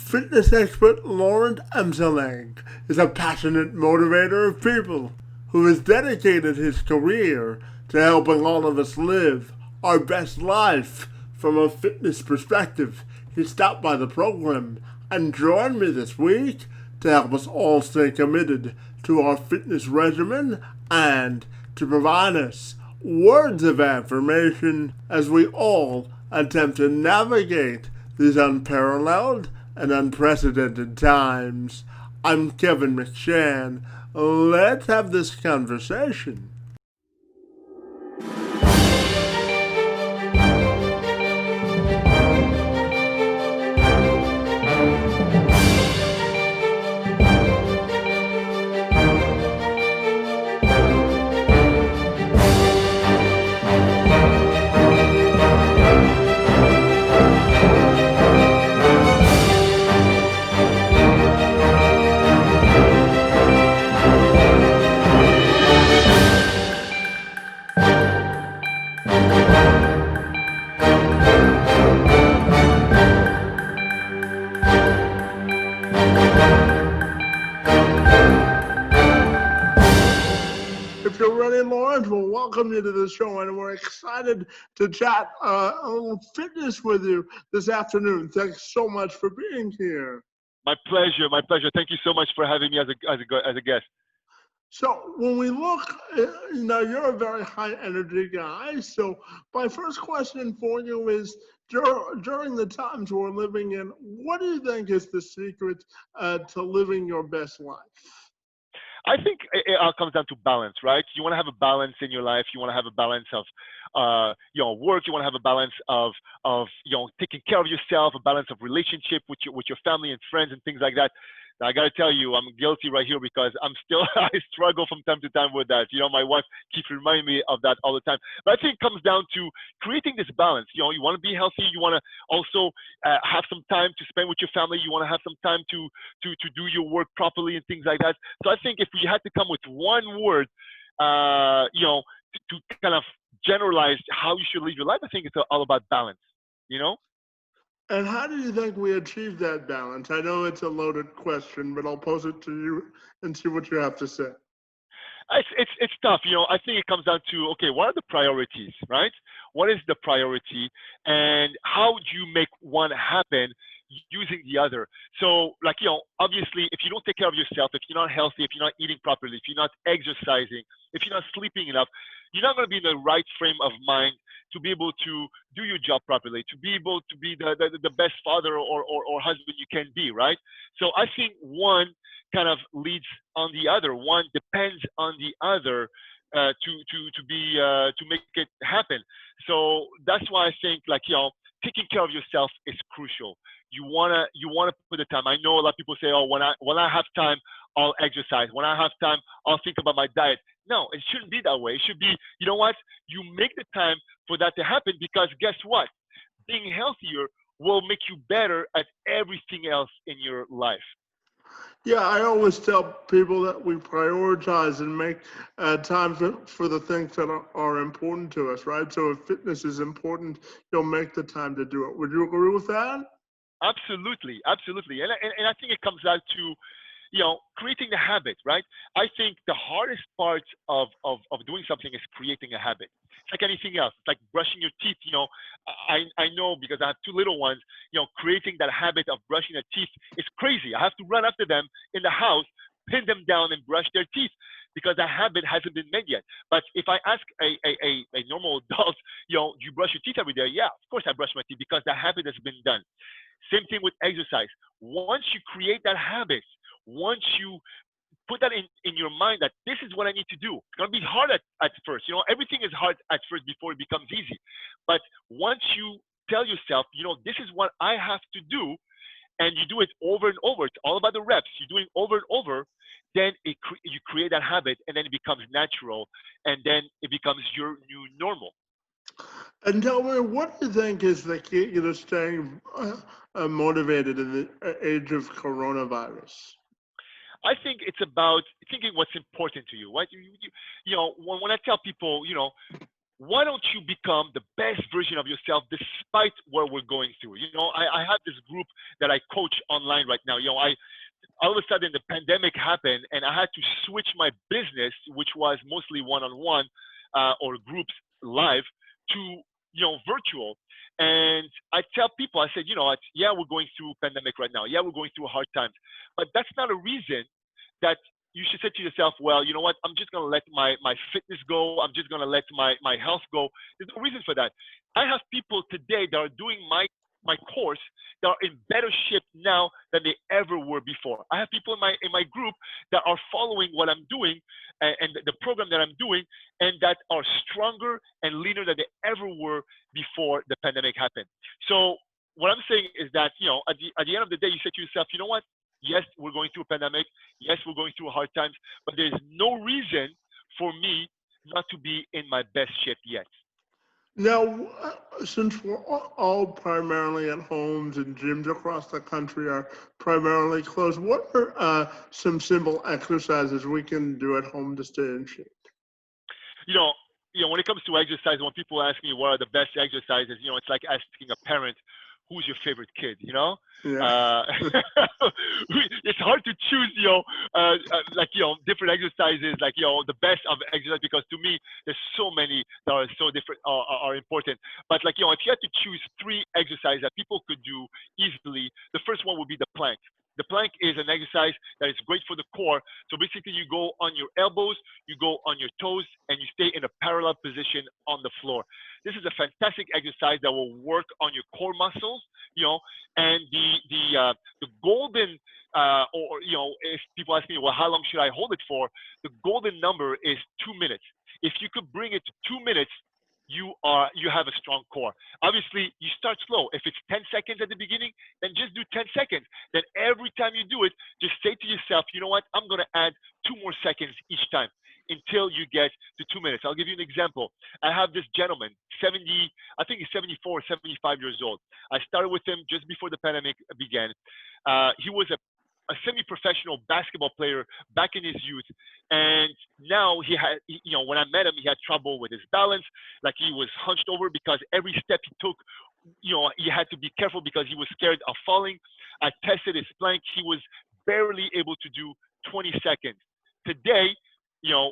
Fitness expert Laurent Amzallag is a passionate motivator of people who has dedicated his career to helping all of us live our best life from a fitness perspective. He stopped by the program and joined me this week to help us all stay committed to our fitness regimen and to provide us words of affirmation as we all attempt to navigate these unparalleled and unprecedented times. I'm Kevin McShann. Let's have this conversation. If you're ready, Lawrence, we'll welcome you to the show, and we're excited to chat a little fitness with you this afternoon. Thanks so much for being here. My pleasure. My pleasure. Thank you so much for having me as a guest. So when we look, you're a very high energy guy. So my first question for you is, during the times we're living in, what do you think is the secret to living your best life? I think it all comes down to balance, right? You want to have a balance in your life. You want to have a balance of, work. You want to have a balance of taking care of yourself, a balance of relationship with your family and friends and things like that. Now, I got to tell you, I'm guilty right here because I'm still I struggle from time to time with that. My wife keeps reminding me of that all the time. But I think it comes down to creating this balance. You want to be healthy. You want to also have some time to spend with your family. You want to have some time to do your work properly and things like that. So I think if we had to come with one word, to kind of generalize how you should live your life, I think it's all about balance. You know. And how do you think we achieve that balance? I know it's a loaded question, but I'll pose it to you and see what you have to say. It's tough. I think it comes down to, okay, what are the priorities, right? What is the priority, and how do you make one happen using the other? So, like, obviously, if you don't take care of yourself, if you're not healthy, if you're not eating properly, if you're not exercising, if you're not sleeping enough, you're not going to be in the right frame of mind to be able to do your job properly, to be able to be the best father or husband you can be, right? So I think one kind of leads on the other. One depends on the other to make it happen. So that's why I think, like, taking care of yourself is crucial. You wanna put the time. I know a lot of people say, oh, when I have time, I'll exercise. When I have time, I'll think about my diet. No, it shouldn't be that way. It should be, you know what? You make the time for that to happen, because guess what? Being healthier will make you better at everything else in your life. Yeah, I always tell people that we prioritize and make time for the things that are important to us, right? So if fitness is important, you'll make the time to do it. Would you agree with that? Absolutely, absolutely, and I think it comes down to, creating the habit, right? I think the hardest part of doing something is creating a habit. It's like anything else. It's like brushing your teeth. I know because I have two little ones. Creating that habit of brushing their teeth is crazy. I have to run after them in the house, pin them down, and brush their teeth because that habit hasn't been made yet. But if I ask a normal adult, do you brush your teeth every day? Yeah, of course I brush my teeth because that habit has been done. Same thing with exercise. Once you create that habit, once you put that in your mind that this is what I need to do, it's going to be hard at first. Everything is hard at first before it becomes easy. But once you tell yourself, this is what I have to do, and you do it over and over, it's all about the reps. You're doing over and over, then you create that habit, and then it becomes natural, and then it becomes your new normal. And tell me, what do you think is the key to staying motivated in the age of coronavirus? I think it's about thinking what's important to you, right? When I tell people, why don't you become the best version of yourself despite what we're going through? I have this group that I coach online right now. I all of a sudden the pandemic happened and I had to switch my business, which was mostly one-on-one or groups live, to virtual. And I tell people, I said, yeah, we're going through pandemic right now. Yeah, we're going through hard times, but that's not a reason that you should say to yourself, well, you know what? I'm just going to let my fitness go. I'm just going to let my health go. There's no reason for that. I have people today that are doing my course that are in better shape now than they ever were before. I have people in my group that are following what I'm doing and the program that I'm doing, and that are stronger and leaner than they ever were before the pandemic happened. So what I'm saying is that at the end of the day, you say to yourself, you know what? Yes, we're going through a pandemic. Yes, we're going through hard times, but there's no reason for me not to be in my best shape yet. Now, since we're all primarily at homes and gyms across the country are primarily closed, what are some simple exercises we can do at home to stay in shape? you know, when it comes to exercise, when people ask me what are the best exercises, it's like asking a parent, who's your favorite kid, Yeah. Uh, it's hard to choose, like, different exercises, like, the best of exercise, because to me, there's so many that are so different, are important. But like, if you had to choose three exercises that people could do easily, the first one would be the plank. The plank is an exercise that is great for the core. So basically, you go on your elbows, you go on your toes, and you stay in a parallel position on the floor. This is a fantastic exercise that will work on your core muscles, and the golden, or if people ask me, well, how long should I hold it for? The golden number is 2 minutes. If you could bring it to 2 minutes, you have a strong core. Obviously, you start slow. If it's 10 seconds at the beginning, then just do 10 seconds. Then every time you do it, just say to yourself, you know what? I'm going to add 2 more seconds each time until you get to 2 minutes. I'll give you an example. I have this gentleman, 70, I think he's 74 or 75 years old. I started with him just before the pandemic began. He was a semi-professional basketball player back in his youth, and now when I met him, he had trouble with his balance. Like, he was hunched over because every step he took, he had to be careful because he was scared of falling. I tested his plank. He was barely able to do 20 seconds. Today,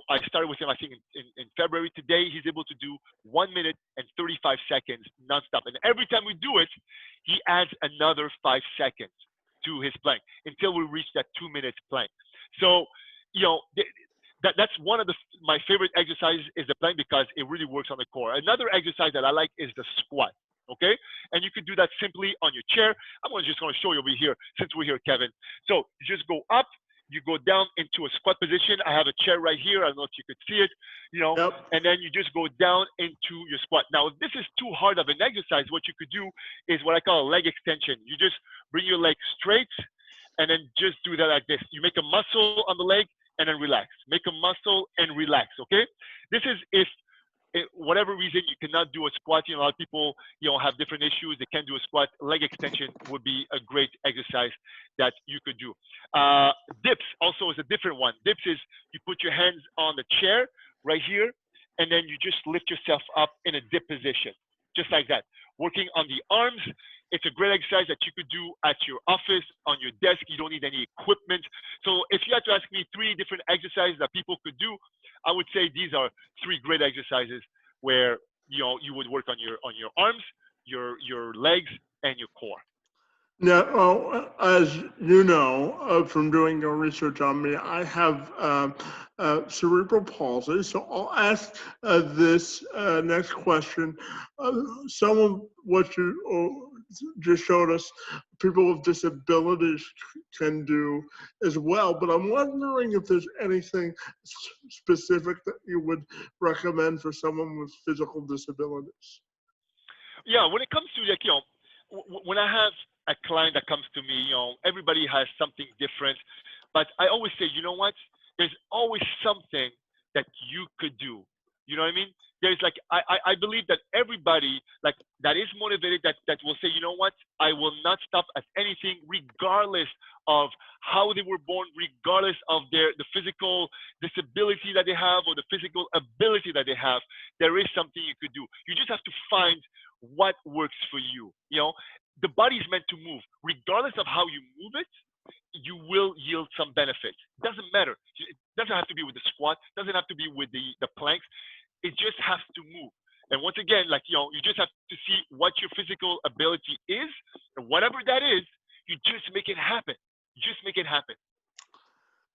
I started with him, I think, in February. Today, he's able to do 1 minute and 35 seconds nonstop. And every time we do it, he adds another 5 seconds to his plank until we reach that 2 minutes plank. So, that's one of my favorite exercises is the plank, because it really works on the core. Another exercise that I like is the squat. Okay, and you could do that simply on your chair. I'm just going to show you over here since we're here, Kevin. So you just go up, you go down into a squat position. I have a chair right here. I don't know if you could see it, Yep. and then you just go down into your squat. Now, if this is too hard of an exercise, what you could do is what I call a leg extension. You just bring your leg straight and then just do that like this. You make a muscle on the leg and then relax. Make a muscle and relax, okay? This is if whatever reason you cannot do a squat. A lot of people, have different issues. They can't do a squat. Leg extension would be a great exercise that you could do. Dips also is a different one. Dips is you put your hands on the chair right here, and then you just lift yourself up in a dip position, just like that. Working on the arms. It's a great exercise that you could do at your office, on your desk. You don't need any equipment. So if you had to ask me three different exercises that people could do, I would say these are three great exercises where you would work on your arms, your legs, and your core. Now, as you know from doing your research on me, I have cerebral palsy. So I'll ask this next question. Some of what you just showed us, people with disabilities can do as well. But I'm wondering if there's anything specific that you would recommend for someone with physical disabilities. Yeah, when it comes to, like, when I have a client that comes to me, everybody has something different, but I always say, you know what? There's always something that you could do. You know what I mean? there's like I believe that everybody like that is motivated, that will say, you know what, I will not stop at anything regardless of how they were born, regardless of the physical disability that they have or the physical ability that they have. There is something you could do. You just have to find what works for you. You know, the body is meant to move. Regardless of how you move it, you will yield some benefit. Doesn't matter. It doesn't have to be with the squat. Doesn't have to be with the planks. It just has to move. And once again, like, you just have to see what your physical ability is, and whatever that is, you just make it happen. Just make it happen.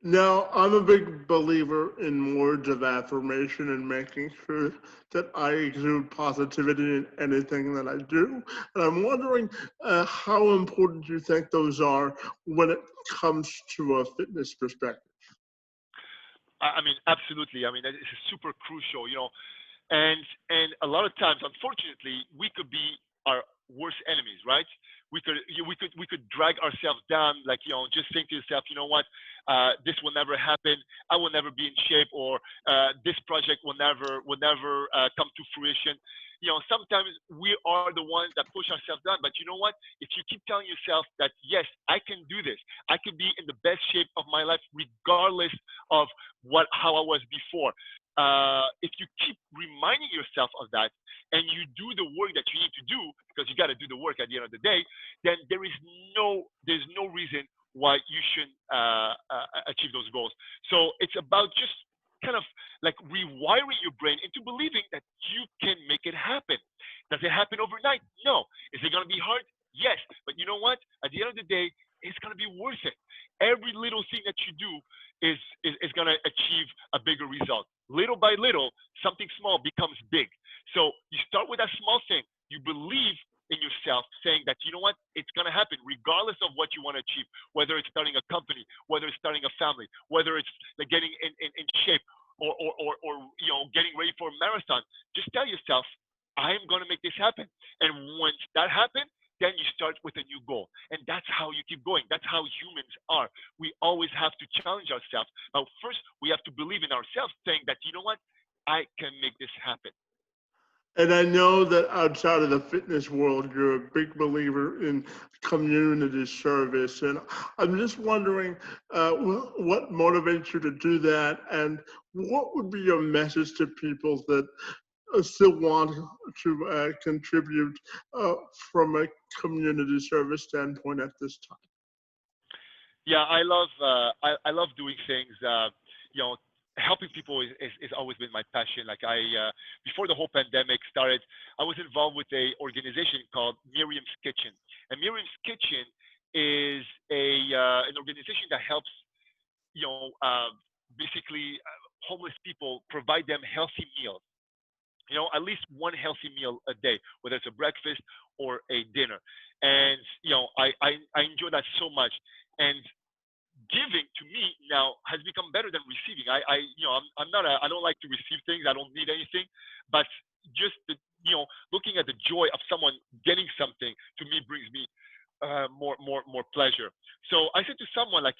Now, I'm a big believer in words of affirmation and making sure that I exude positivity in anything that I do. And I'm wondering how important you think those are when it comes to a fitness perspective. I mean, absolutely. I mean, it's super crucial. And a lot of times, unfortunately, we could be our worst enemies, right? We could drag ourselves down, like, just think to yourself, you know what, this will never happen. I will never be in shape, or this project will never come to fruition. Sometimes we are the ones that push ourselves down. But you know what? If you keep telling yourself that yes, I can do this, I can be in the best shape of my life, regardless of how I was before. If you keep reminding yourself of that, and you do the work that you need to do, because you got to do the work at the end of the day, then there's no reason why you shouldn't achieve those goals. So it's about just kind of like rewiring your brain into believing that you can make it happen. Does it happen overnight? No. Is it going to be hard? Yes. But you know what? At the end of the day, it's going to be worth it. Every little thing that you do is going to achieve a bigger result. Little by little, something small becomes big. So you start with that small thing. You believe in yourself, saying that, you know what, it's going to happen regardless of what you want to achieve, whether it's starting a company, whether it's starting a family, whether it's like getting in shape, or getting ready for a marathon. Just tell yourself, I'm going to make this happen. And once that happens, then you start with a new goal. And that's how you keep going. That's how humans are. We always have to challenge ourselves. Now, first, we have to believe in ourselves, saying that, you know what, I can make this happen. And I know that outside of the fitness world, you're a big believer in community service. And I'm just wondering what motivates you to do that, and what would be your message to people that still want to contribute from a community service standpoint at this time? Yeah, I love doing things. You know, Helping people is always been my passion. Like, before the whole pandemic started, I was involved with a organization called Miriam's Kitchen, and Miriam's Kitchen is an organization that helps, you know uh, basically, homeless people, provide them healthy meals. At least one healthy meal a day, whether it's a breakfast or a dinner. And I enjoy that so much. And giving to me now has become better than receiving. I'm not I don't like to receive things. I don't need anything, but just looking at the joy of someone getting something, to me, brings me more pleasure. So I said to someone, like,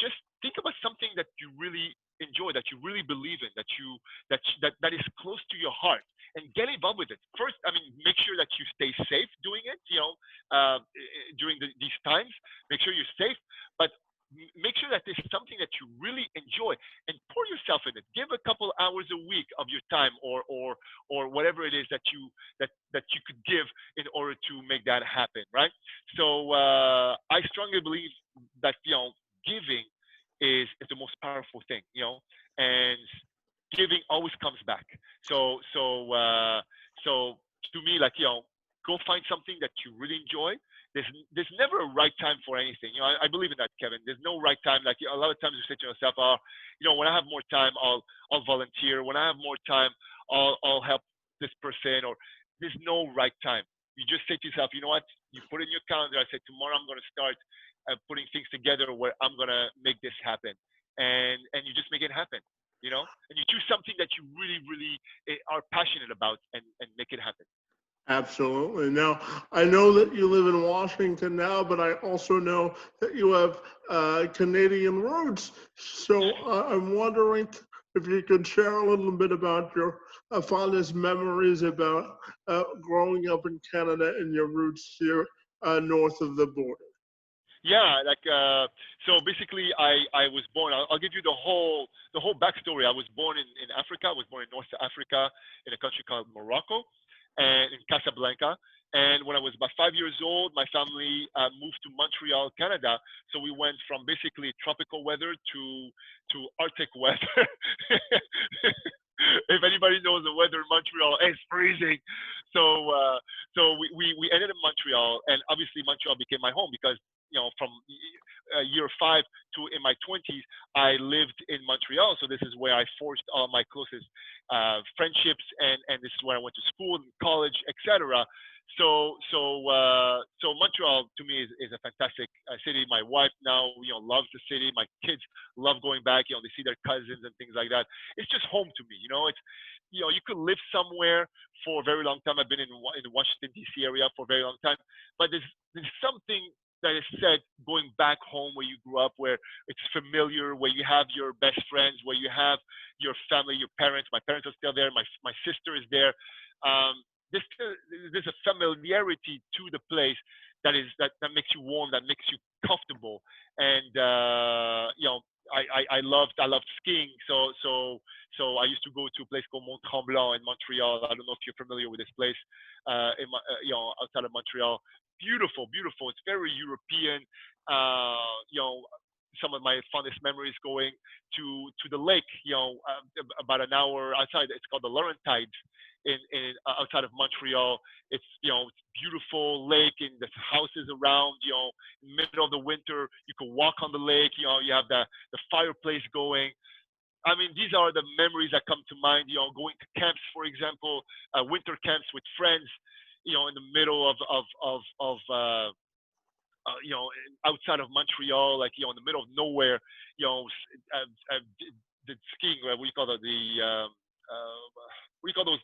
just think about something that you really enjoy, that you really believe in, that is close to your heart, and get involved with it. First, I mean, make sure that you stay safe doing it. During these times, make sure you're safe, but make sure that there's something that you really enjoy, and pour yourself in it. Give a couple hours a week of your time, or whatever it is that you could give in order to make that happen, right? So I strongly believe that giving is the most powerful thing, and giving always comes back. So to me, like, go find something that you really enjoy. There's never a right time for anything. I believe in that, Kevin. There's no right time. Like, a lot of times you say to yourself, "Oh, when I have more time, I'll volunteer. When I have more time, I'll help this person." Or there's no right time. You just say to yourself, "You know what? You put in your calendar. I say tomorrow I'm going to start putting things together where I'm going to make this happen," and you just make it happen. And you choose something that you really, really are passionate about, and make it happen. Absolutely. Now, I know that you live in Washington now, but I also know that you have Canadian roots. So I'm wondering, if you could share a little bit about your fondest memories about growing up in Canada and your roots here north of the border. Yeah, like so basically I was born. I'll give you the whole backstory. I was born in Africa. I was born in North Africa in a country called Morocco and in Casablanca. And when I was about 5 years old, my family moved to Montreal, Canada. So we went from basically tropical weather to Arctic weather. If anybody knows the weather in Montreal, it's freezing. So we ended in Montreal, and obviously Montreal became my home because from year five to in my 20s, I lived in Montreal. So this is where I forged all my closest friendships, and this is where I went to school, and college, etc. So Montreal to me is a fantastic city. My wife now loves the city. My kids love going back. They see their cousins and things like that. It's just home to me. It's you could live somewhere for a very long time. I've been in the Washington D.C. area for a very long time, but there's something that is said going back home where you grew up, where it's familiar, where you have your best friends, where you have your family, your parents. My parents are still there. My sister is there. Um, there's a familiarity to the place that makes you warm, that makes you comfortable, and I loved skiing. So I used to go to a place called Mont Tremblant in Montreal. I don't know if you're familiar with this place, outside of Montreal. Beautiful, beautiful. It's very European. Some of my fondest memories going to the lake. About an hour outside. It's called the Laurentides in outside of Montreal. It's beautiful lake and the houses around. In the middle of the winter, you can walk on the lake. You have the fireplace going. I mean, these are the memories that come to mind. Going to camps, for example, winter camps with friends. In the middle outside of Montreal, like in the middle of nowhere. The skiing. What do you call it? What do you call those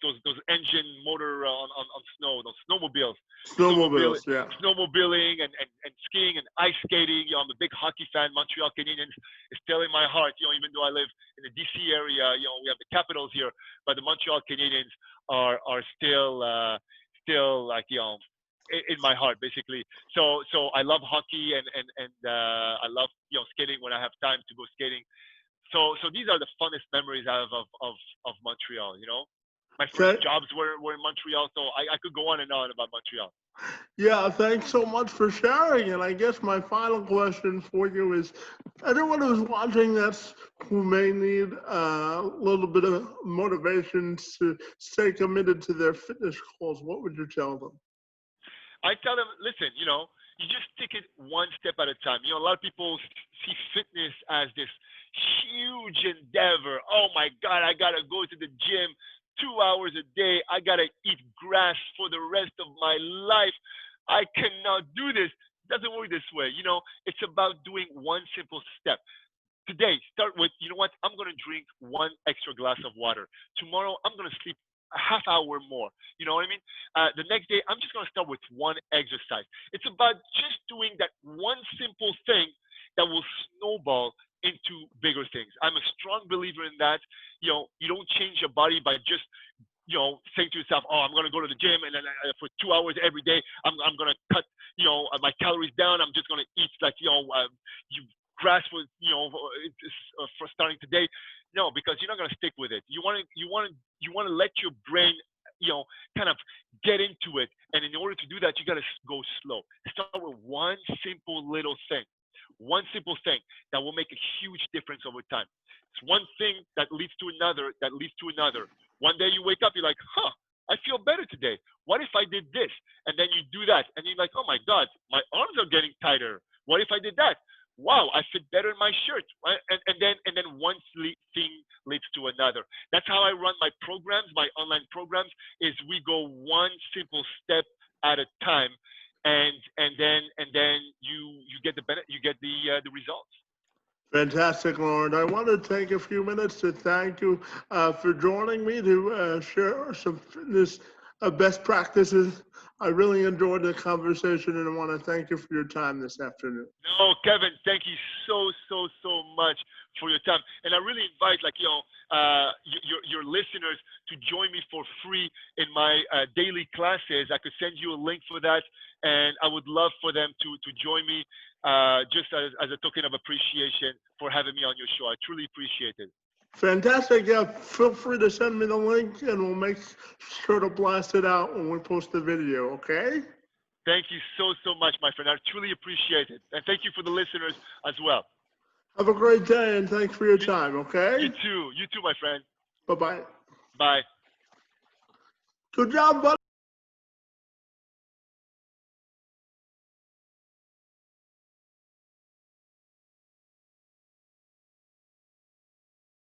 engine motor on snow? Those snowmobiles, snowmobile, Snowmobiles, yeah. snowmobiling and skiing and ice skating. I'm a big hockey fan. Montreal Canadiens is still in my heart. Even though I live in the DC area, we have the Capitals here, but the Montreal Canadiens are still like in my heart basically. So I love hockey and I love skating when I have time to go skating. So these are the funnest memories I have of Montreal. My first Okay. jobs were in Montreal, so I could go on and on about Montreal. Yeah, thanks so much for sharing. And I guess my final question for you is anyone who's watching this who may need a little bit of motivation to stay committed to their fitness goals, what would you tell them? I tell them, listen, you just take it one step at a time. A lot of people see fitness as this huge endeavor. Oh my God, I gotta go to the gym 2 hours a day. I gotta eat grass for the rest of my life. I cannot do this. It doesn't work this way. It's about doing one simple step. Today, start with, you know what? I'm going to drink one extra glass of water. Tomorrow, I'm going to sleep a half hour more. You know what I mean? The next day, I'm just going to start with one exercise. It's about just doing that one simple thing that will snowball into bigger things. I'm a strong believer in that. You don't change your body by just saying to yourself, "Oh, I'm going to go to the gym and then for 2 hours every day, I'm going to cut my calories down. I'm just going to eat like you grass for starting today." No, because you're not going to stick with it. You want to let your brain kind of get into it, and in order to do that, you got to go slow. Start with one simple little thing. One simple thing that will make a huge difference over time. It's one thing that leads to another, that leads to another. One day you wake up, you're like, huh, I feel better today. What if I did this? And then you do that, and you're like, oh my God, my arms are getting tighter. What if I did that? Wow, I fit better in my shirt. Right? And then one thing leads to another. That's how I run my programs, my online programs, is we go one simple step at a time, and then you get the results. Fantastic, Lauren. I want to take a few minutes to thank you for joining me to share some fitness best practices. I really enjoyed the conversation and I want to thank you for your time this afternoon. No, Kevin, thank you so much for your time. And I really invite, like, your listeners to join me for free in my daily classes, I could send you a link for that, and I would love for them to join me just as a token of appreciation for having me on your show. I truly appreciate it. Fantastic. Yeah, feel free to send me the link and we'll make sure to blast it out when we post the video, okay? Thank you so much, my friend. I truly appreciate it, and thank you for the listeners as well. Have a great day and thanks for your time, You okay? too. You too, my friend. Bye-bye. Bye. Good job, buddy.